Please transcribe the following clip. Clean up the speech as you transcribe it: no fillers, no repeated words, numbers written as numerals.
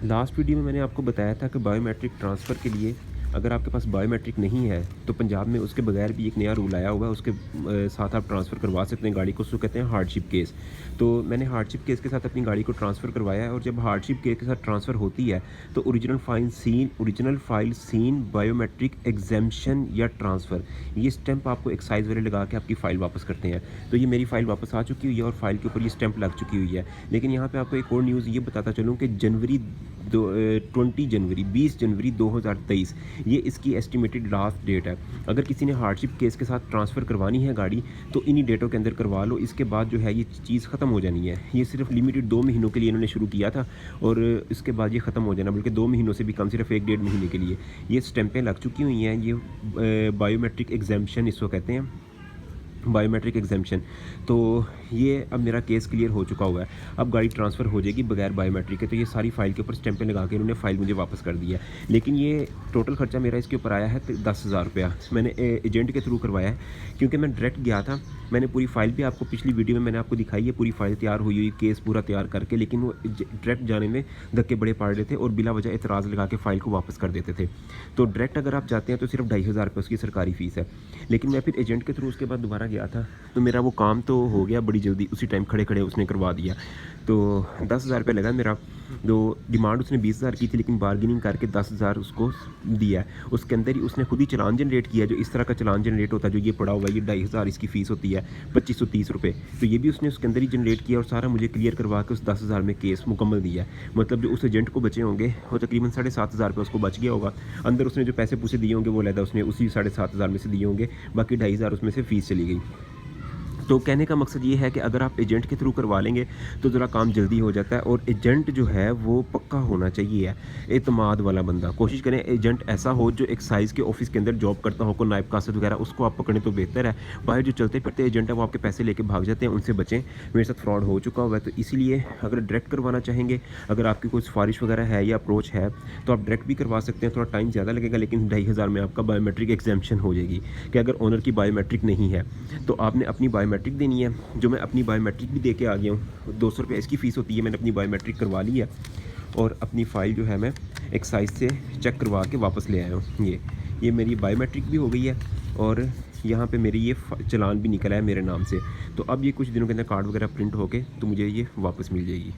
Last video में मैंने आपको बताया था कि बायोमेट्रिक ट्रांसफ़र के लिए अगर आपके पास बायोमेट्रिक नहीं है तो पंजाब में उसके बगैर भी एक नया रूल आया हुआ है, उसके साथ आप ट्रांसफ़र करवा सकते हैं गाड़ी को। उसको कहते हैं हार्डशिप केस। तो मैंने हार्डशिप केस के साथ अपनी गाड़ी को ट्रांसफ़र करवाया है, और जब हार्डशिप केस के साथ ट्रांसफ़र होती है तो original file seen biometric exemption या ट्रांसफ़र, ये स्टैंप आपको एक्साइज़ वाले लगा के आपकी फ़ाइल वापस करते हैं। तो ये मेरी फ़ाइल वापस आ चुकी हुई है और फ़ाइल के ऊपर ये स्टैंप लग चुकी हुई है। लेकिन यहाँ पे आपको एक और न्यूज़ ये बताता चलूँ कि 20 जनवरी 2023 ये इसकी एस्टिमेटेड लास्ट डेट है। अगर किसी ने हार्डशिप केस के साथ ट्रांसफ़र करवानी है गाड़ी तो इन्हीं डेटों के अंदर करवा लो। इसके बाद जो है ये चीज़ ख़त्म हो जानी है। ये सिर्फ लिमिटेड 2 महीनों के लिए इन्होंने शुरू किया था, और इसके बाद ये ख़त्म हो जाना, बल्कि 2 महीनों से भी कम, सिर्फ 1 डेढ़ महीने के लिए ये स्टैंपें लग चुकी हुई हैं। ये बायोमेट्रिक एग्जेम्पशन इसको कहते हैं, बायोमेट्रिक एग्जेम्पशन। तो ये अब मेरा केस क्लियर हो चुका हुआ है। अब गाड़ी ट्रांसफ़र हो जाएगी बगैर बायोमेट्रिक के। तो ये सारी फ़ाइल के ऊपर स्टैंपें लगा के इन्होंने फ़ाइल मुझे वापस कर दी है। लेकिन ये टोटल ख़र्चा मेरा इसके ऊपर आया है 10,000 रुपया। मैंने एजेंट के थ्रू करवाया है, क्योंकि मैं डायरेक्ट गया था। मैंने पूरी फ़ाइल भी आपको पिछली वीडियो में मैंने आपको दिखाई है, पूरी फ़ाइल तैयार हुई हुई, केस पूरा तैयार करके। लेकिन वो डायरेक्ट जाने में धक्के बड़े पड़ रहे थे और बिला वजह एतराज़ लगा के फ़ाइल को वापस कर देते थे। तो डायरेक्ट अगर आप जाते हैं तो सिर्फ 2,500 रुपये उसकी सरकारी फ़ीस है। लेकिन मैं फिर एजेंट के थ्रू उसके बाद दोबारा गया था, तो मेरा वो काम तो हो गया बड़ी जल्दी, उसी टाइम खड़े खड़े उसने करवा दिया। तो 10,000 रुपये लगा मेरा। तो डिमांड उसने 20,000 की थी, लेकिन बार्गेनिंग करके 10,000 उसको दिया है। उसके अंदर ही उसने खुद ही चालान जनरेट किया, जो इस तरह का चालान जनरेट होता है, जो ये पड़ा हुआ है, ये 2,500 इसकी फ़ीस होती है, 2,530 रुपये। तो ये भी उसने उसके अंदर ही जनरेट किया और सारा मुझे क्लियर करवा के उस 10,000 में केस मुकम्मल दिया है। मतलब जो उस एजेंट को बचे होंगे वो तकरीबन 7,500 रुपये उसको बच गया होगा। अंदर उसने जो पैसे पूसे दिए होंगे वो अलग उसने उसी 7,500 में से दिए होंगे, बाकी 2,500 उसमें से फ़ीस चली गई। तो कहने का मकसद ये है कि अगर आप एजेंट के थ्रू करवा लेंगे तो ज़रा काम जल्दी हो जाता है, और एजेंट जो है वो पक्का होना चाहिए, एतमाद वाला बंदा। कोशिश करें एजेंट ऐसा हो जो एक्साइज़ के ऑफिस के अंदर जॉब करता हो, को नायब कासिद वगैरह, उसको आप पकड़ें तो बेहतर है। बाहर जो चलते फिरते एजेंट है वो आपके पैसे लेके भाग जाते हैं, उनसे बचें। मेरे साथ फ्रॉड हो चुका हुआ है, तो इसीलिए अगर डायरेक्ट करवाना चाहेंगे, अगर आपकी कोई सिफारिश वगैरह है या अप्रोच है, तो आप डायरेक्ट भी करवा सकते हैं। थोड़ा टाइम ज़्यादा लगेगा, लेकिन 2,500 में आपका बायोमेट्रिक एग्जेम्पशन हो जाएगी। कि अगर ओनर की बायोमेट्रिक नहीं है तो आपने अपनी बायोमेट्रिक देनी है, जो मैं अपनी बायोमेट्रिक भी दे के आ गया हूँ। 200 रुपये इसकी फ़ीस होती है, मैंने अपनी बायोमेट्रिक करवा ली है, और अपनी फ़ाइल जो है मैं एक्साइज़ से चेक करवा के वापस ले आया हूँ। ये मेरी बायोमेट्रिक भी हो गई है, और यहाँ पे मेरी ये चालान भी निकला है मेरे नाम से। तो अब ये कुछ दिनों के अंदर कार्ड वगैरह प्रिंट होके तो मुझे ये वापस मिल जाएगी।